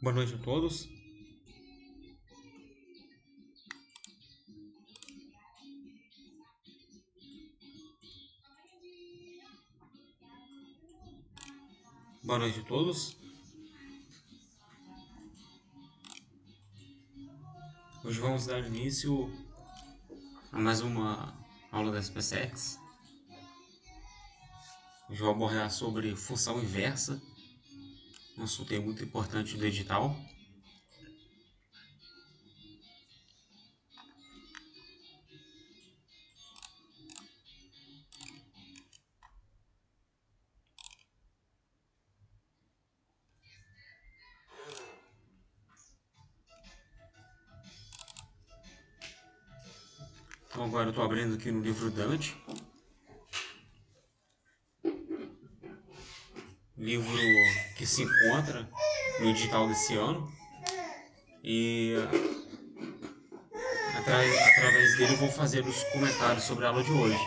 Boa noite a todos. Boa noite a todos. Hoje vamos dar início a mais uma aula da SpaceX. Hoje vou abordar sobre função inversa, um assunto muito importante do edital. Então agora eu estou abrindo aqui no livro Dante, livro que se encontra no edital desse ano, e através dele eu vou fazer os comentários sobre a aula de hoje.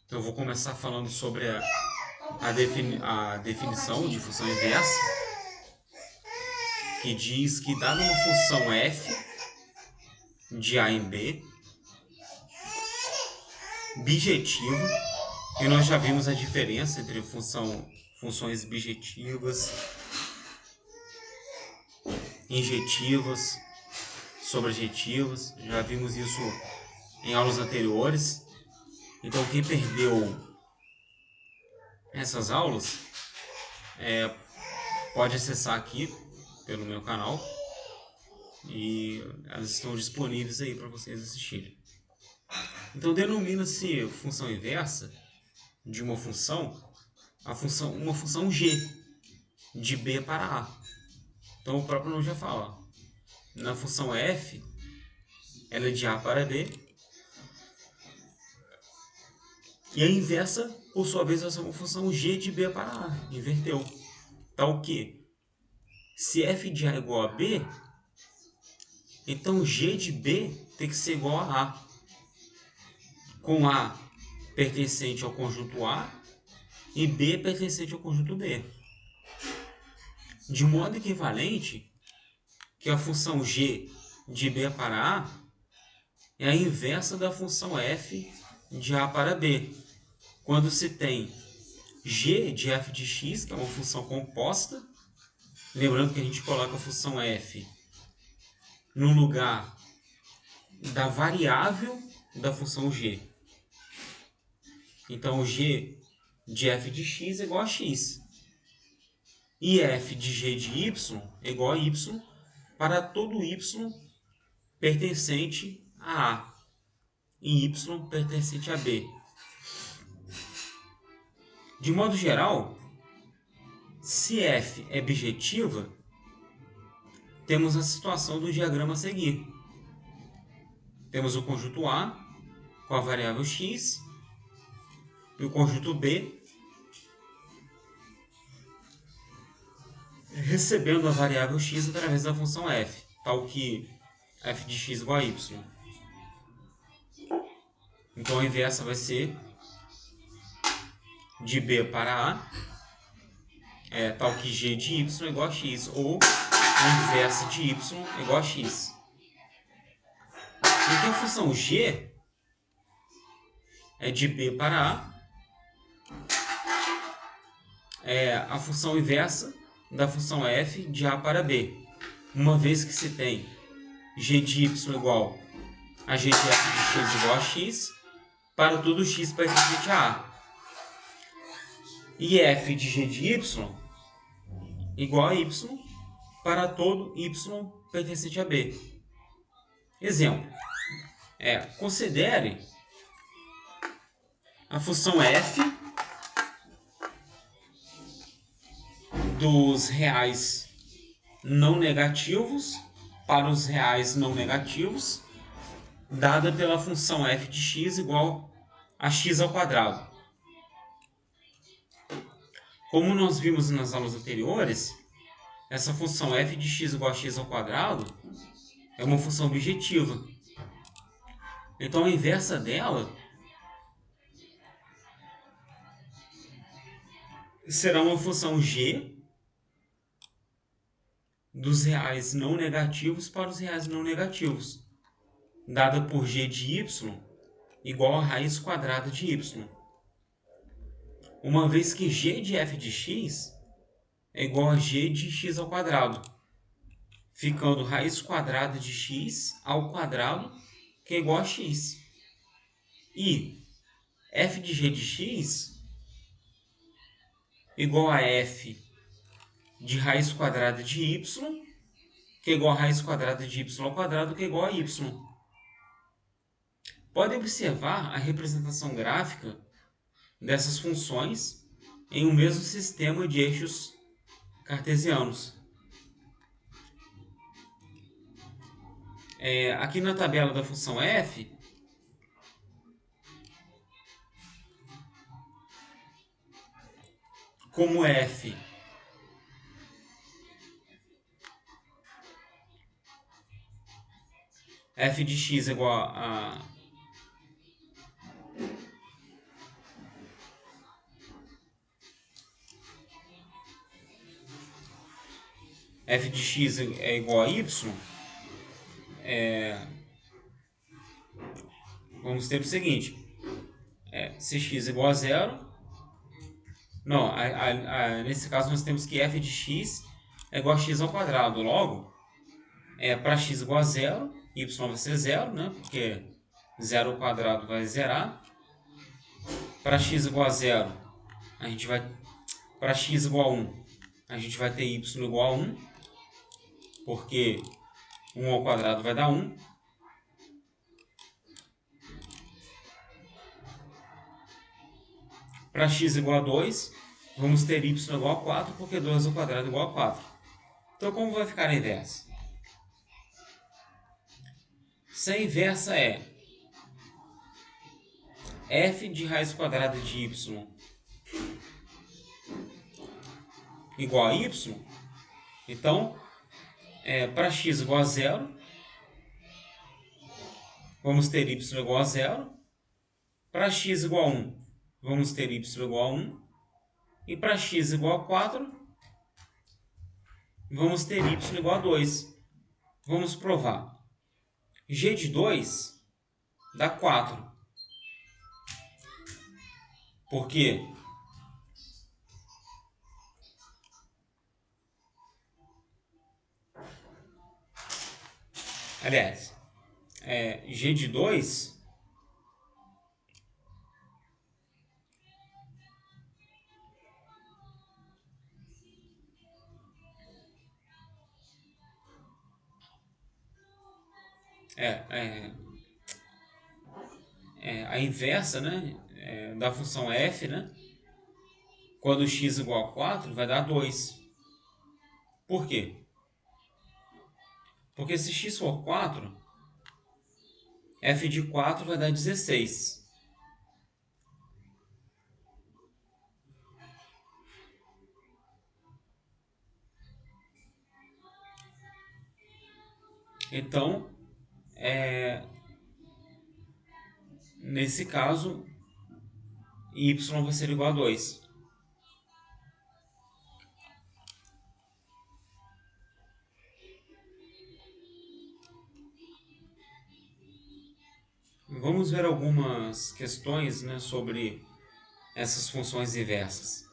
Então eu vou começar falando sobre a definição de função inversa, que diz que dada uma função f de a em b, bijetiva, e nós já vimos a diferença entre funções bijetivas, injetivas, sobrejetivas, já vimos isso em aulas anteriores. Então quem perdeu essas aulas pode acessar aqui pelo meu canal e elas estão disponíveis aí para vocês assistirem. Então denomina-se função inversa de uma função, uma função g de b para a. Então o próprio nome já fala. Na função f, ela é de a para b, e a inversa, por sua vez, vai ser uma função g de b para a. Inverteu. Tal que, se f de a é igual a b, então g de b tem que ser igual a a, com a pertencente ao conjunto a e b pertencente ao conjunto b. De modo equivalente, que a função g de b para a é a inversa da função f de a para b, quando se tem g de f de x, que é uma função composta, lembrando que a gente coloca a função f no lugar da variável da função g. Então, g de f de x é igual a x. E f de g de y é igual a y para todo y pertencente a a e y pertencente a b. De modo geral, se f é bijetiva, temos a situação do diagrama a seguir. Temos o conjunto A com a variável x e o conjunto B recebendo a variável x através da função f, tal que f de x igual a y. Então a inversa vai ser de b para a, tal que g de y é igual a x, ou a inversa de y é igual a x. Então a função g é de b para a função inversa da função f de a para b, uma vez que se tem g de y igual a g de f de x igual a x para todo x pertencente a a. E f de g de y igual a y para todo y pertencente a b. Exemplo. Considere a função f dos reais não negativos para os reais não negativos, dada pela função f de x igual a x ao quadrado. Como nós vimos nas aulas anteriores, essa função f de x igual a x ao quadrado é uma função bijetiva. Então a inversa dela será uma função g dos reais não negativos para os reais não negativos, dada por g de y igual a raiz quadrada de y, uma vez que g de f de x é igual a g de x ao quadrado, ficando raiz quadrada de x ao quadrado, que é igual a x. E f de g de x igual a f de raiz quadrada de y, que é igual a raiz quadrada de y ao quadrado, que é igual a y. Pode observar a representação gráfica dessas funções em um mesmo sistema de eixos cartesianos. Aqui na tabela da função f, como f de x é igual a f de x é igual a y, vamos ter o seguinte, se x é igual a zero, não, nesse caso nós temos que f de x é igual a x ao quadrado, logo, para x igual a zero, y vai ser zero, né, porque zero ao quadrado vai zerar. Para x igual a zero, para x igual a 1, a gente vai ter y igual a 1, porque 1 ao quadrado vai dar 1. Para x igual a 2, vamos ter y igual a 4, porque 2 ao quadrado é igual a 4. Então, como vai ficar a inversa? Se a inversa é f de raiz quadrada de y igual a y, então, para x igual a 0, vamos ter y igual a 0. Para x igual a 1, vamos ter y igual a 1. E para x igual a 4, vamos ter y igual a 2. Vamos provar. G de 2 dá 4. Por quê? Aliás, G de 2 a inversa, né, da função f, né? Quando x igual a 4, vai dar 2. Por quê? Porque se x for 4, f de 4 vai dar 16. Então, nesse caso, y vai ser igual a 2. Vamos ver algumas questões, né, sobre essas funções inversas.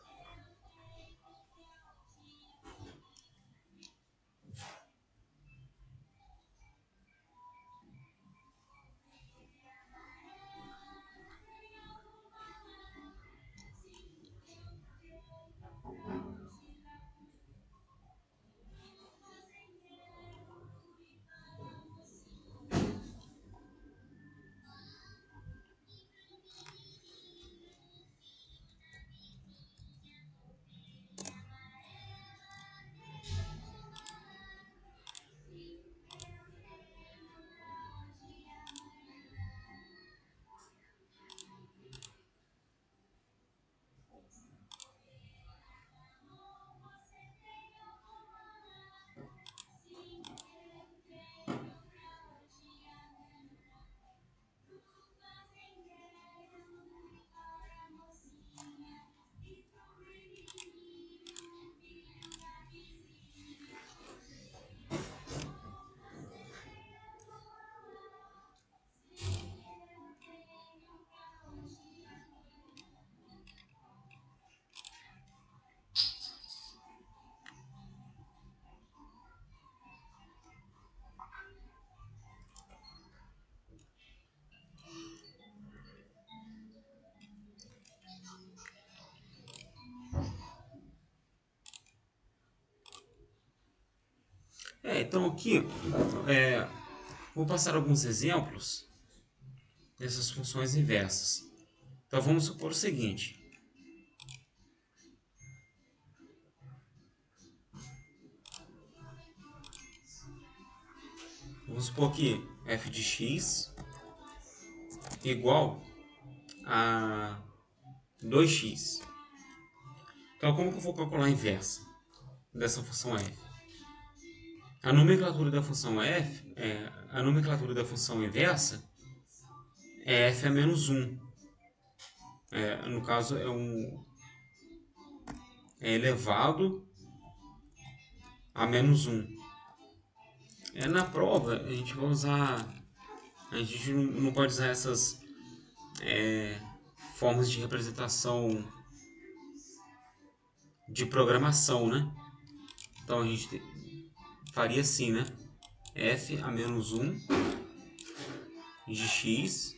Então aqui vou passar alguns exemplos dessas funções inversas. Então vamos supor o seguinte. Vamos supor que f de x igual a 2x. Então como que eu vou calcular a inversa dessa função f? A nomenclatura da função a nomenclatura da função inversa é f a menos 1. No caso é elevado a menos 1. Na prova a gente vai usar, a gente não pode usar essas formas de representação de programação, né? Então a gente faria assim, né? F a menos 1 de x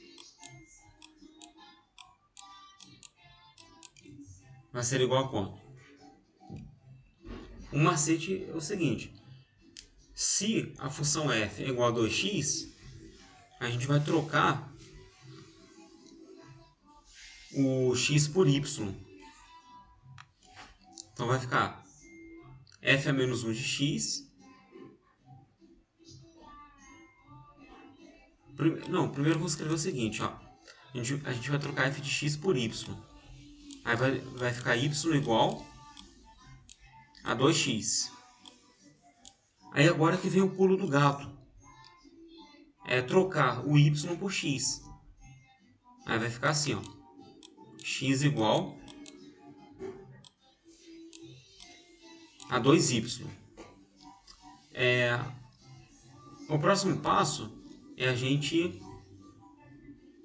vai ser igual a quanto? O macete é o seguinte: se a função f é igual a 2x, a gente vai trocar o x por y. Então vai ficar f a menos 1 de x. Primeiro eu vou escrever o seguinte, ó. A gente vai trocar f de x por y. Aí vai ficar y igual a 2x. Aí agora que vem o pulo do gato. É trocar o y por x. Aí vai ficar assim, ó. X igual a 2y. O próximo passo é a gente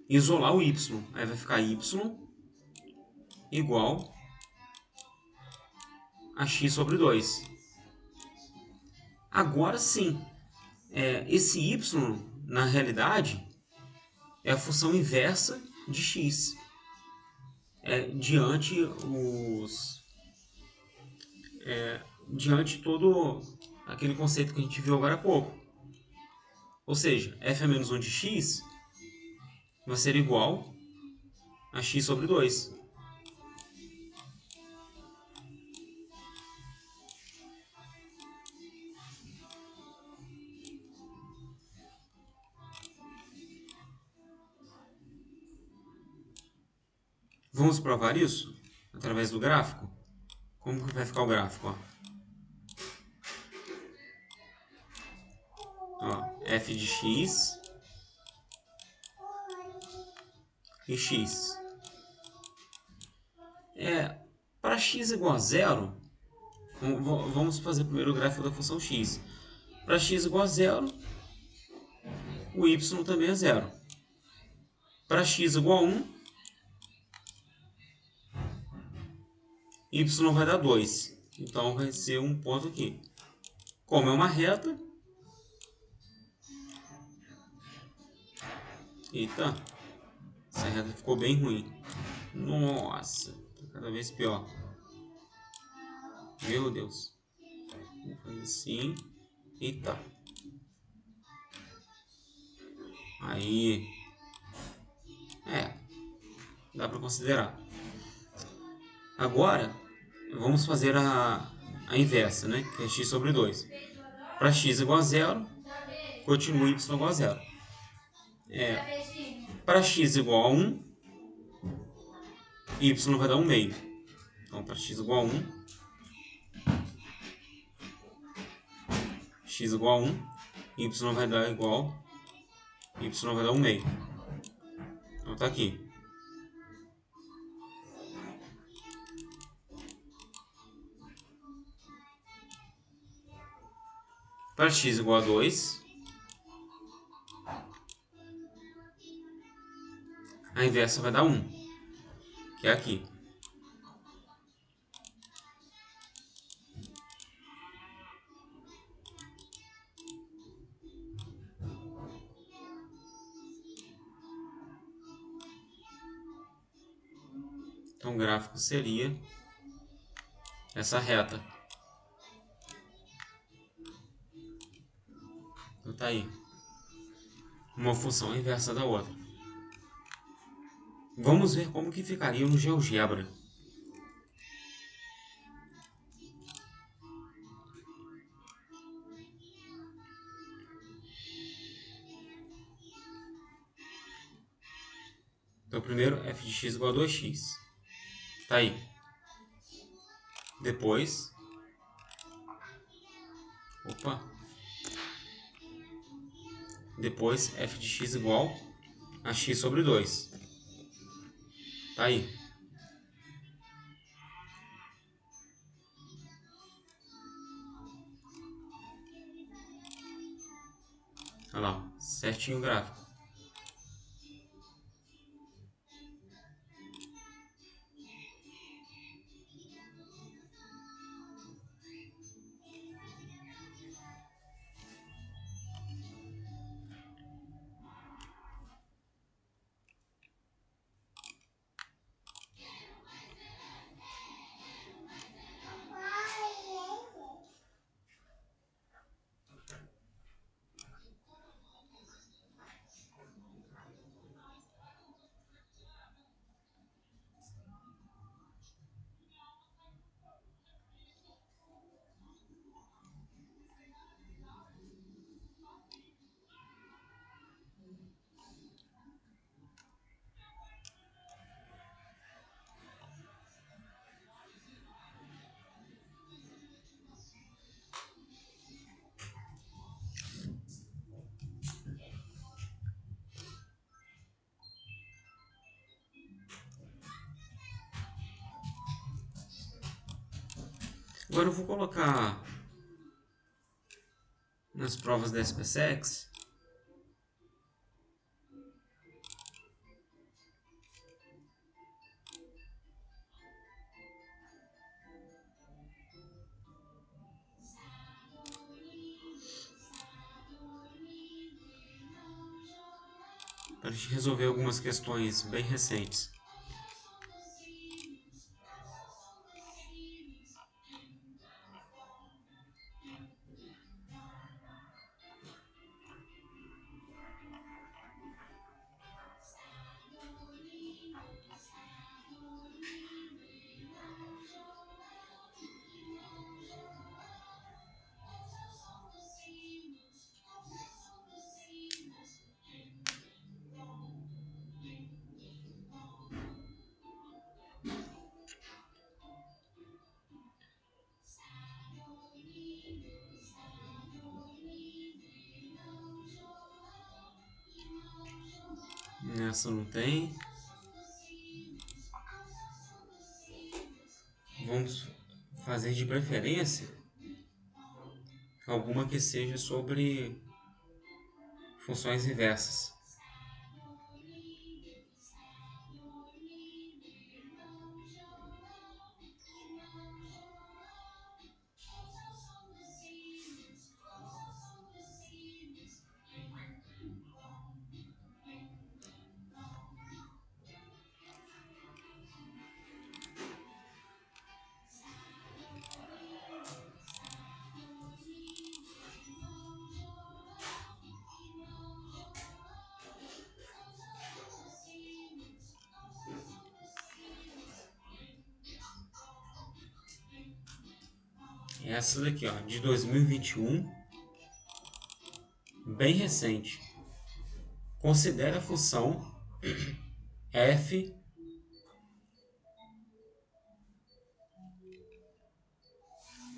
isolar o y. Aí vai ficar y igual a x sobre 2. Agora sim, esse y, na realidade, é a função inversa de x. Diante todo aquele conceito que a gente viu agora há pouco. Ou seja, f a menos 1 de x vai ser igual a x sobre 2. Vamos provar isso através do gráfico? Como que vai ficar o gráfico? F de x e x. Para x igual a zero, vamos fazer primeiro o gráfico da função x. Para x igual a zero, o y também é zero. Para x igual a 1, y vai dar 2. Então vai ser um ponto aqui. Como é uma reta... Eita, essa reta ficou bem ruim. Nossa, tá cada vez pior. Meu Deus. Vou fazer assim. Eita. Aí. Dá para considerar. Agora, vamos fazer a inversa, né? Que é x sobre 2. Para x igual a zero, continua y igual a zero. Para x igual a 1, y vai dar 1 meio. Então, para x igual a 1, x igual a 1, y vai dar igual, y vai dar 1 meio. Então, tá aqui. Para x igual a 2, a inversa vai dar 1, que é aqui. Então o gráfico seria essa reta. Tá aí. Uma função inversa da outra. Vamos ver como que ficaria no GeoGebra. Então, primeiro, f de x igual a 2x. Tá aí. Depois... Depois, f de x igual a x sobre 2. Tá aí. Olha lá, certinho o gráfico. Agora eu vou colocar nas provas da SPSEX para a gente resolver algumas questões bem recentes. Nessa não tem. Vamos fazer de preferência alguma que seja sobre funções inversas. Essa daqui, ó, de 2021, bem recente. Considere a função f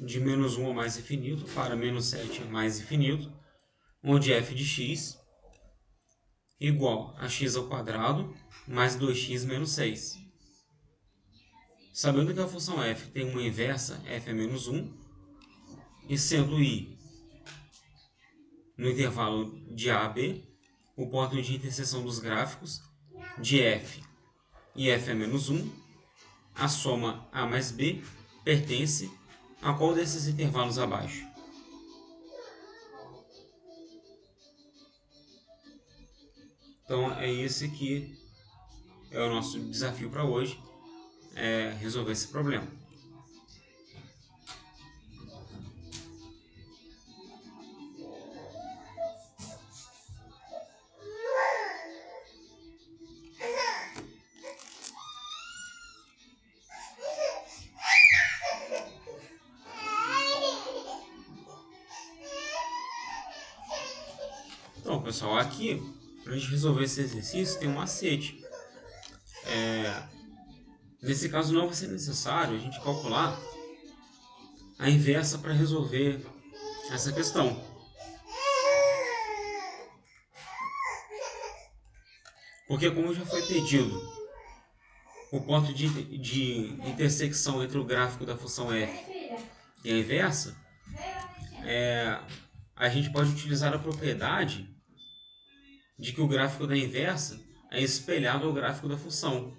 de menos 1 a mais infinito para menos 7 a mais infinito, onde f de x igual a x ao quadrado mais 2x menos 6. Sabendo que a função f tem uma inversa, f é menos 1, e sendo i no intervalo de a a b, o ponto de interseção dos gráficos de f e f é menos 1, a soma a mais b pertence a qual desses intervalos abaixo? Então é esse que é o nosso desafio para hoje, é resolver esse problema. pessoal, aqui, para a gente resolver esse exercício, tem um macete. Nesse caso, não vai ser necessário a gente calcular a inversa para resolver essa questão. Porque, como já foi pedido, o ponto de intersecção entre o gráfico da função f e a inversa, a gente pode utilizar a propriedade de que o gráfico da inversa é espelhado ao gráfico da função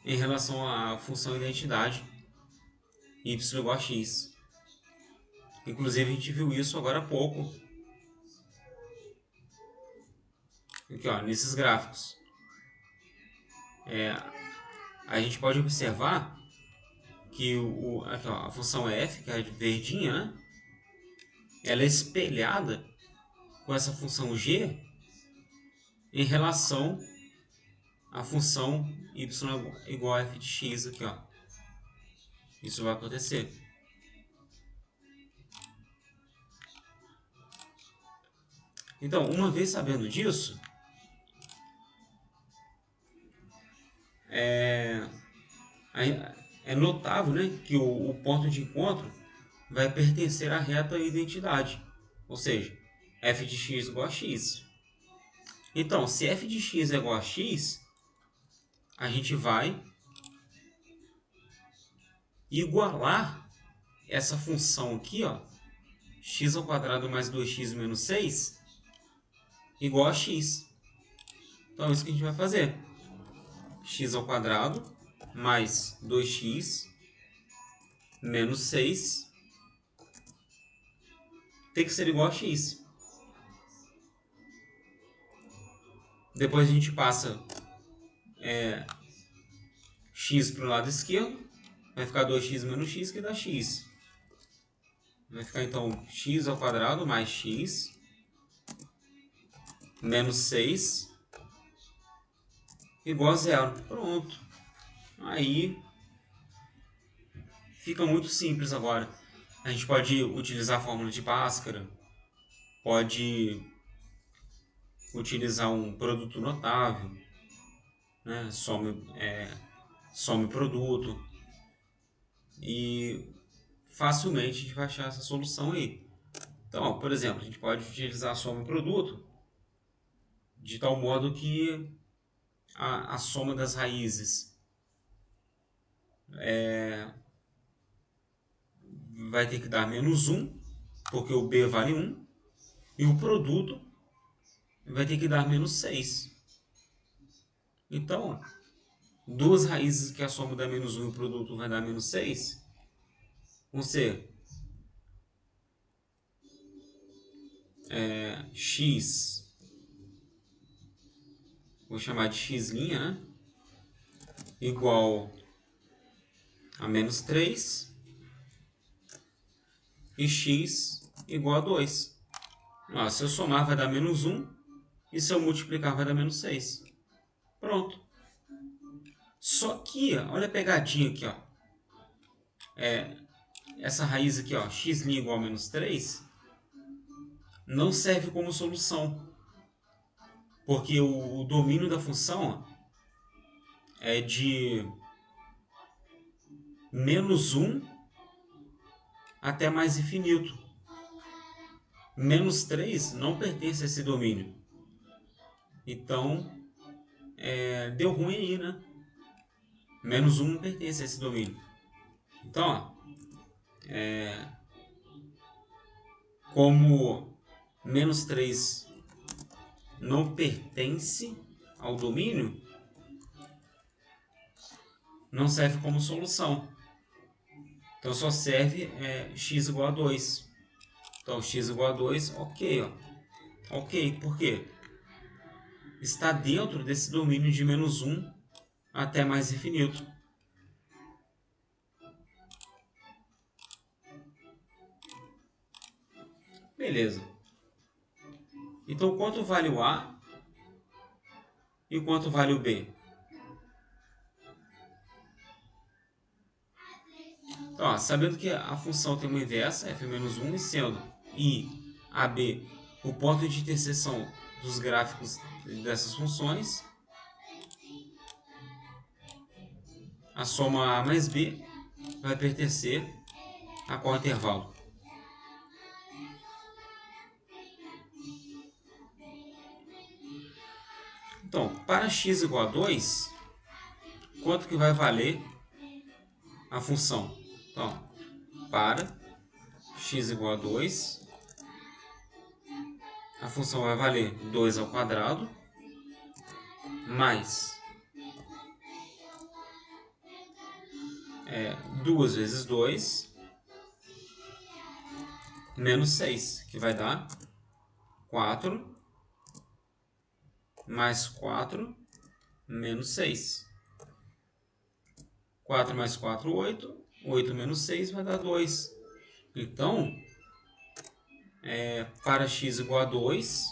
em relação à função identidade y igual a x. Inclusive, a gente viu isso agora há pouco. Aqui, ó, nesses gráficos. A gente pode observar que aqui, ó, a função f, que é a verdinha, né? Ela é espelhada com essa função g em relação à função y igual a f de x. Aqui, ó. Isso vai acontecer. Então, uma vez sabendo disso, é notável, né, que o ponto de encontro vai pertencer à reta identidade, ou seja, f de x igual a x. Então, se f de x é igual a x, a gente vai igualar essa função aqui, ó, x ao quadrado mais 2x menos 6, igual a x. Então, é isso que a gente vai fazer. X ao quadrado mais 2x menos 6 tem que ser igual a x. Depois a gente passa x para o lado esquerdo, vai ficar 2x menos x, que dá x. Vai ficar então x ao quadrado mais x menos 6 igual a zero. Pronto. Aí fica muito simples agora. A gente pode utilizar a fórmula de Bhaskara, pode utilizar um produto notável, né? Some produto, e facilmente a gente vai achar essa solução aí. Então, ó, por exemplo, a gente pode utilizar a soma produto de tal modo que a soma das raízes vai ter que dar menos 1, porque o b vale 1, e o produto vai ter que dar menos 6. Então, duas raízes que a soma dá menos 1 e o produto vai dar menos 6 vão ser x, vou chamar de x', né? Igual a menos 3 e x igual a 2. Ó, se eu somar vai dar menos 1 e se eu multiplicar vai dar menos 6. Pronto. Só que, ó, olha a pegadinha aqui, ó. Essa raiz aqui, ó, x' igual a menos 3, não serve como solução. Porque o domínio da função, ó, é de menos 1 até mais infinito. Menos 3 não pertence a esse domínio. Então, deu ruim aí, né? Menos 1 não pertence a esse domínio. Então, ó, como menos 3 não pertence ao domínio, não serve como solução. Então, só serve x igual a 2. Então, x igual a 2, ok. Ó. Ok, por quê? Está dentro desse domínio de menos 1 até mais infinito. Beleza. Então, quanto vale o A e quanto vale o B? Então, ó, sabendo que a função tem uma inversa, f menos 1, e sendo I, AB, o ponto de interseção dos gráficos dessas funções, a soma A mais B vai pertencer a qual intervalo? Então, para x igual a 2, quanto que vai valer a função? Então, para x igual a 2, a função vai valer 2 ao quadrado mais 2 vezes 2 menos 6, que vai dar 4 mais 4 menos 6. 4 mais 4, 8. 8 menos 6 vai dar 2. Então, para x igual a 2,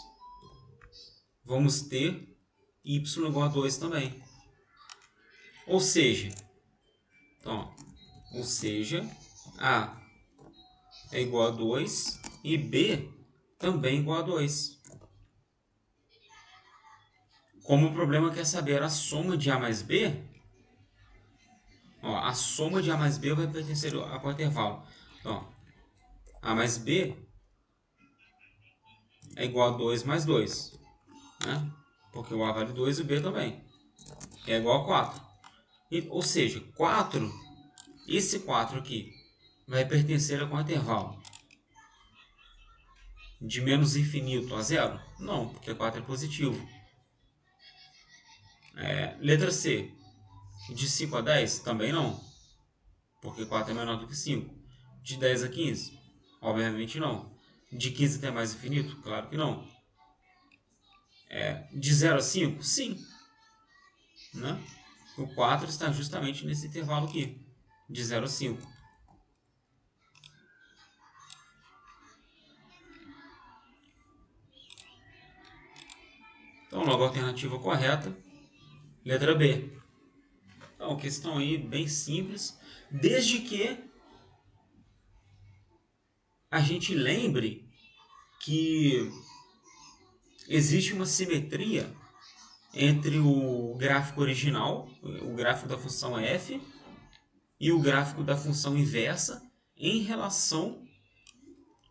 vamos ter y igual a 2 também. Ou seja, então, A é igual a 2 e B também igual a 2. Como o problema quer saber a soma de A mais B, a soma de A mais B vai pertencer a qual intervalo? Então, A mais B é igual a 2 mais 2. Né? Porque o A vale 2 e o B também. É igual a 4. Ou seja, 4, esse 4 aqui, vai pertencer a qual intervalo? De menos infinito a zero? Não, porque 4 é positivo. Letra C. De 5 a 10? Também não. Porque 4 é menor do que 5. De 10 a 15? Obviamente não. De 15 até mais infinito? Claro que não. De 0 a 5? Sim. Né? O 4 está justamente nesse intervalo aqui. De 0 a 5. Então, logo a alternativa correta, letra B. Então, questão aí bem simples, desde que a gente lembre que existe uma simetria entre o gráfico original, o gráfico da função f, e o gráfico da função inversa em relação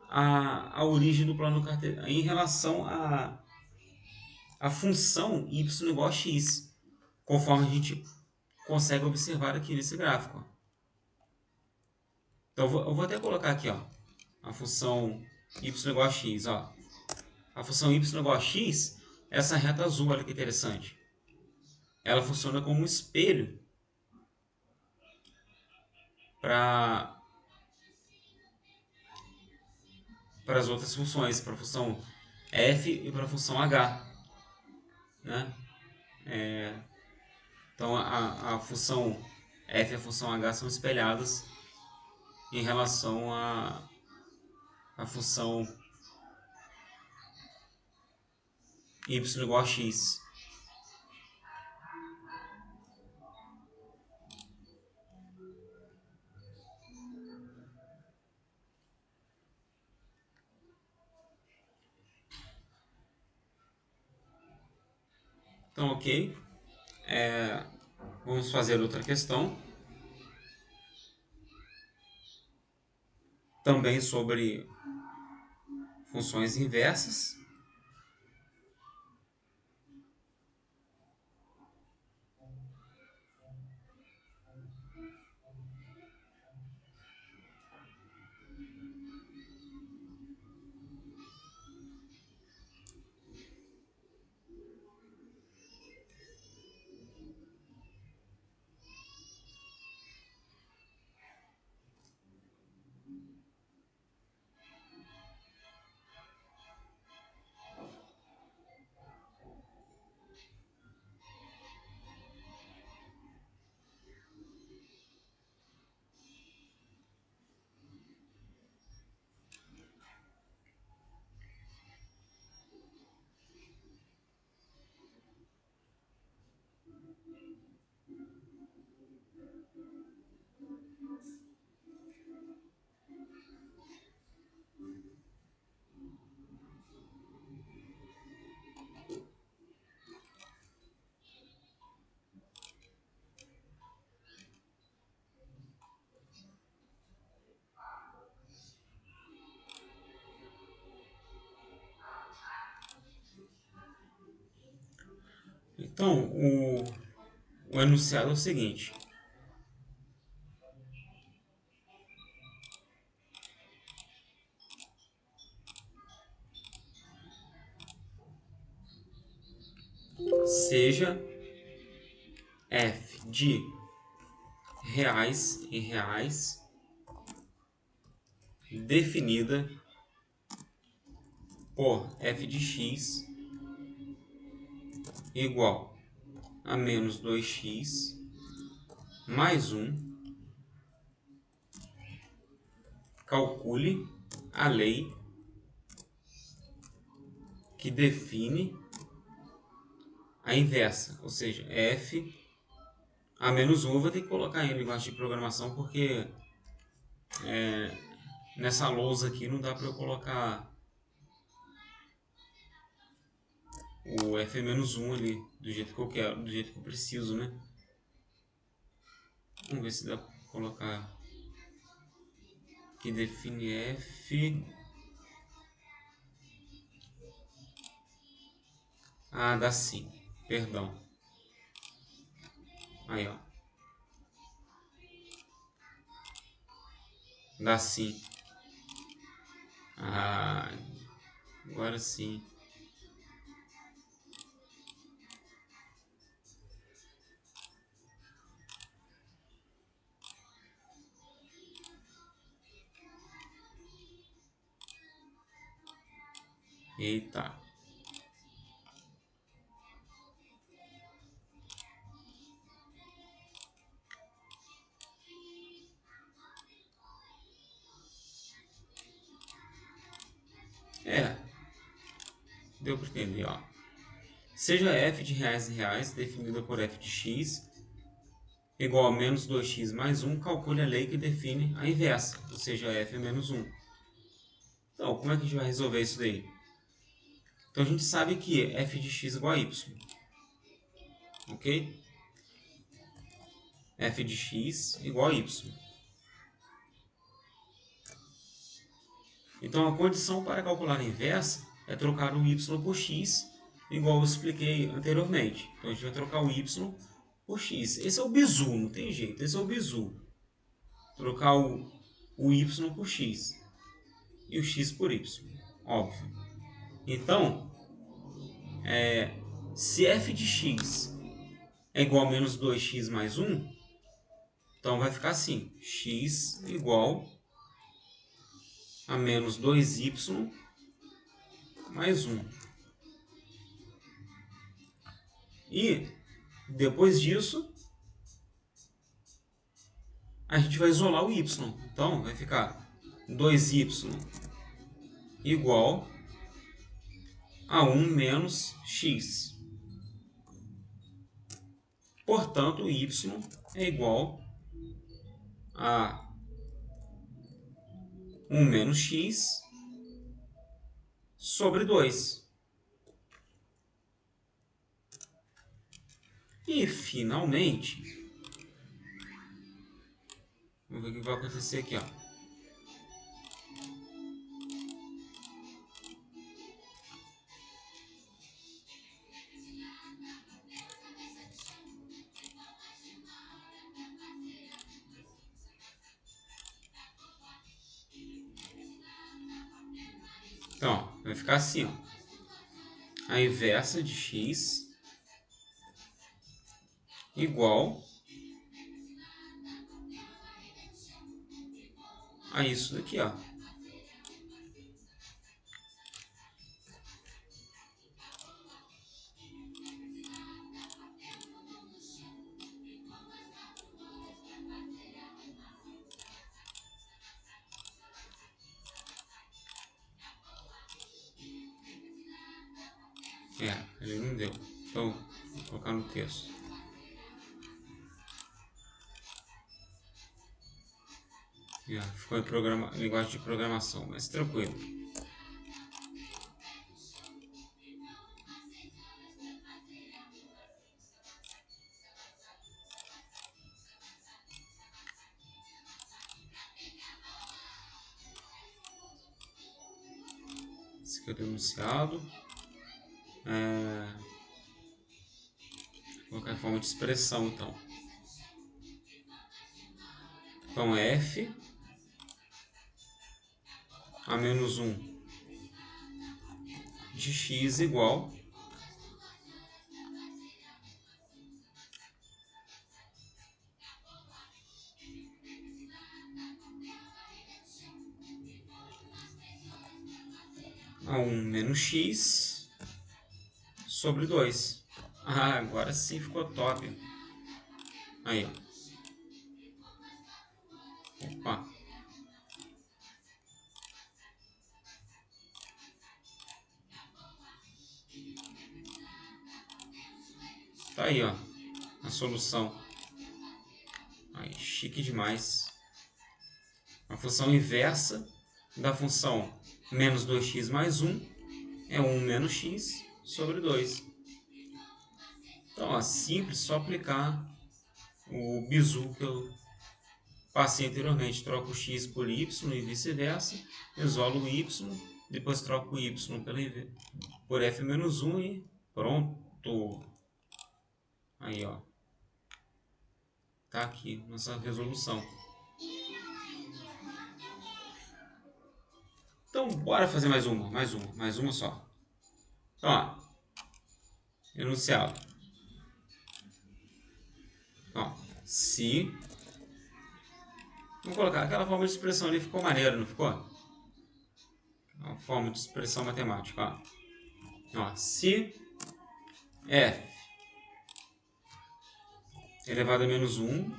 à origem do plano cartesiano, em relação à função y igual a x, conforme a gente consegue observar aqui nesse gráfico. Então eu vou até colocar aqui, a função y igual a x. A função y igual a x, essa reta azul, olha que interessante. Ela funciona como um espelho para as outras funções, para a função f e para a função h. Né? Então a função f e a função h são espelhadas em relação à função y igual a x. Então, ok. Vamos fazer outra questão. Também sobre funções inversas. Então, o enunciado é o seguinte. Seja f de reais em reais definida por f de x igual a menos 2x mais 1. Calcule a lei que define a inversa, ou seja, f a menos 1. Eu vou ter que colocar em linguagem de programação porque nessa lousa aqui não dá para eu colocar o f menos 1 ali do jeito que eu quero, do jeito que eu preciso, né? Vamos ver se dá para colocar que define f. Ah, dá sim, perdão. Aí, ó. Dá sim. Ah, agora sim. Eita. É, deu para entender, ó. Seja f de reais em reais definida por f de x igual a menos 2x mais 1, calcule a lei que define a inversa, ou seja, f é menos 1. Então, como é que a gente vai resolver isso daí? Então, a gente sabe que f de x igual a y, ok? F de x igual a y. Então, a condição para calcular a inversa é trocar o y por x, igual eu expliquei anteriormente. Então, a gente vai trocar o y por x. Esse é o bizu, não tem jeito, esse é o bizu. Trocar o y por x e o x por y, óbvio. Então, se f de x é igual a menos 2x mais 1, então vai ficar assim, x igual a menos 2y mais 1. E, depois disso, a gente vai isolar o y. Então, vai ficar 2y igual a 1 menos x. Portanto, y é igual a 1 menos x sobre 2. E, finalmente, vamos ver o que vai acontecer aqui, ó. Então, vai ficar assim, ó. A inversa de x igual a isso daqui, ó. Ele não deu. Então, vou colocar no texto. Ficou em linguagem de programação, mas tranquilo. Esse aqui é o enunciado. na forma de expressão, então. Então, f a menos 1 de x igual a 1 menos x sobre 2. Ah, agora sim ficou top. Aí, ó. Opa. Tá aí, ó, a solução. Aí, chique demais. A função inversa da função menos 2x mais 1 é 1 menos x sobre 2. Então, ó, simples, só aplicar o bizu que eu passei anteriormente. Troco o x por y e vice-versa. Isolo o y, depois troco o y por f menos 1 e pronto. Aí, ó. Tá aqui nossa resolução. Então, bora fazer mais uma só. Então, ó, enunciado. Ó, se... Vamos colocar aquela forma de expressão ali, ficou maneiro, não ficou? Uma forma de expressão matemática, ó. Se f elevado a menos 1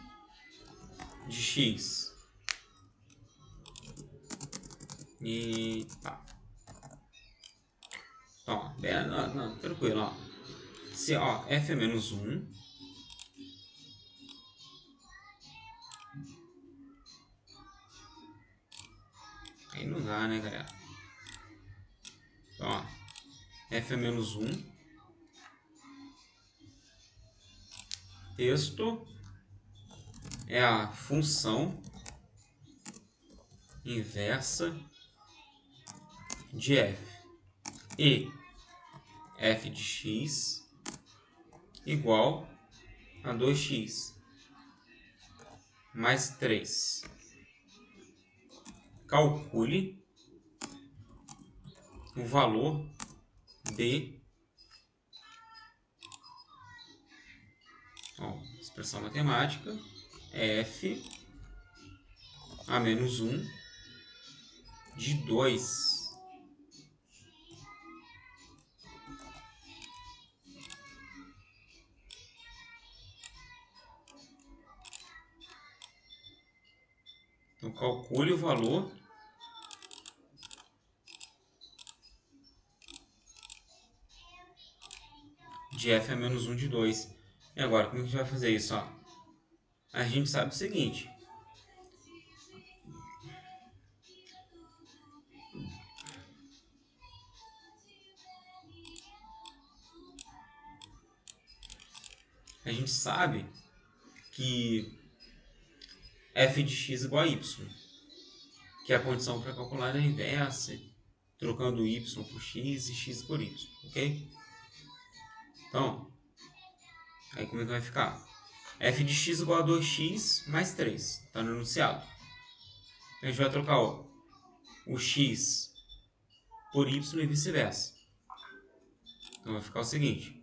de x e tá. Ó, não, tranquilo, ó. Se ó, f é menos 1 aí não dá, né, galera? Então, ó, f é menos 1 texto é a função inversa de f e f de x igual a 2x mais 3. Calcule o valor de... Ó, expressão matemática f a menos 1 de 2. Então, calcule o valor de f a menos 1 de 2. E agora, como é que a gente vai fazer isso? Ó? A gente sabe o seguinte. A gente sabe que f de x igual a y, que é a condição para calcular a inversa, trocando y por x e x por y, ok? Então, aí como é que vai ficar? F de x igual a 2x mais 3, está no enunciado. A gente vai trocar o x por y e vice-versa. Então vai ficar o seguinte.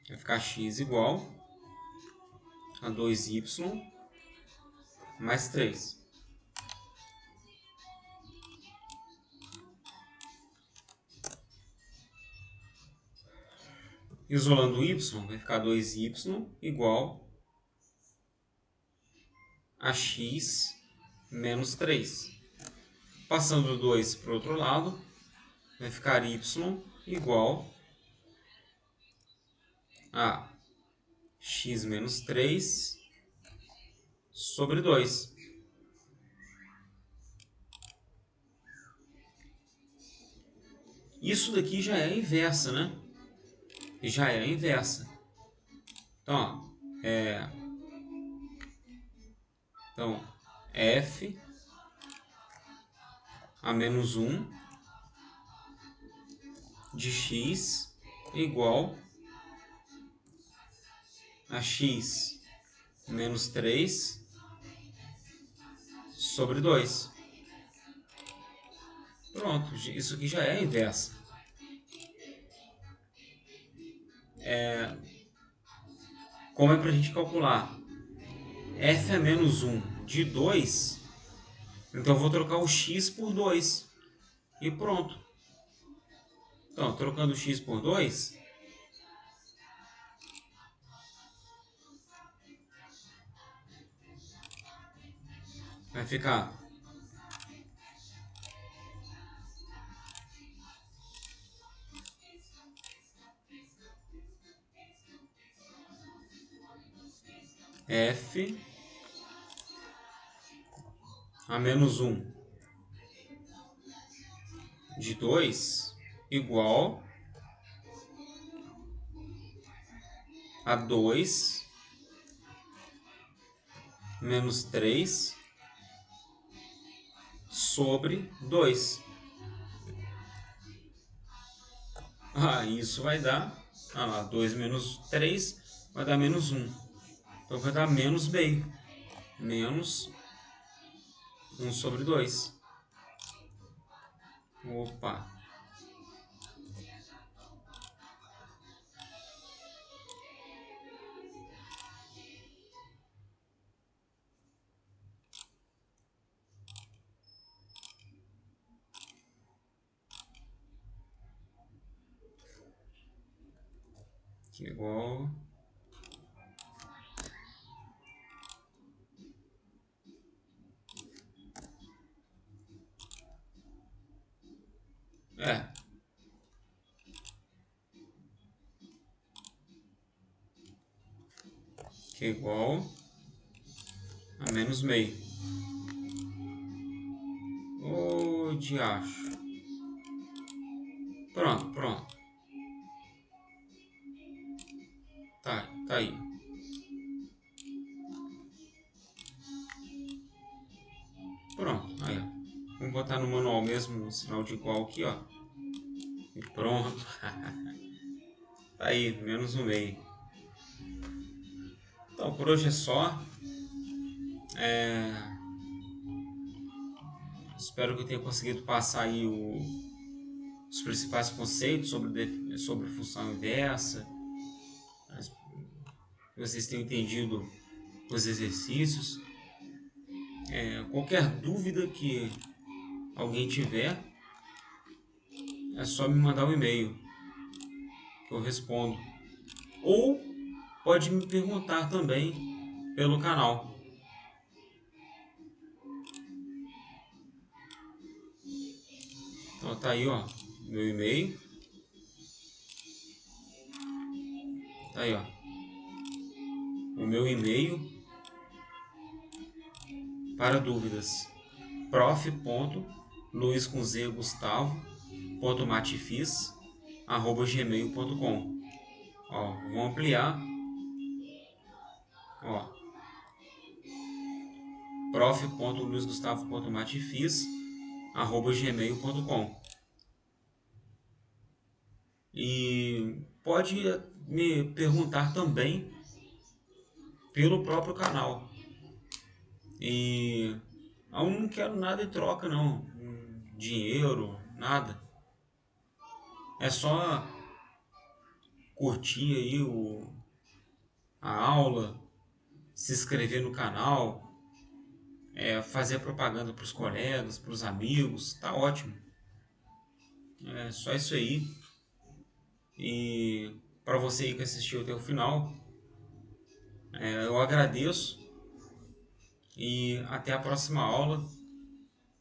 Vai ficar x igual a 2y mais 3. Isolando o y, vai ficar 2y igual a x menos 3. Passando o 2 para o outro lado, vai ficar y igual a x menos 3 sobre 2. Isso daqui já é a inversa, né? Já é a inversa. Então, ó, então f a menos 1 de x igual a x menos 3 sobre 2. Pronto, isso aqui já é a inversa. Como é para a gente calcular f é menos 1 de 2, então eu vou trocar o x por 2 e pronto. Então, trocando o x por 2, vai ficar f a menos 1 de 2 igual a 2 menos 3 sobre 2. Isso vai dar, 2 menos 3 vai dar menos 1. Então vai dar menos meio. Menos 1 sobre 2. Opa! Que igual... Que é igual a menos meio. Ô, diacho. Pronto. Tá aí. Pronto, aí, ó. Vamos botar no manual mesmo o sinal de igual aqui, ó. E pronto. Tá aí, menos um meio. Então, por hoje é só. Espero que eu tenha conseguido passar aí os principais conceitos sobre função inversa. Que vocês tenham entendido os exercícios. Qualquer dúvida que alguém tiver, é só me mandar um e-mail que eu respondo. Ou pode me perguntar também pelo canal. Então tá aí, ó, meu e-mail. Tá aí, ó, o meu e-mail para dúvidas. prof.luizgustavo.matefis@gmail.com. Ó, vou ampliar. Ó, prof.luizgustavo.matefis@gmail.com. E pode me perguntar também pelo próprio canal. E eu não quero nada em troca, não. Dinheiro, nada. É só curtir aí a aula, se inscrever no canal, fazer propaganda para os colegas, para os amigos, tá ótimo. É só isso aí. E para você aí que assistiu até o final, eu agradeço e até a próxima aula.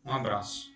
Um abraço.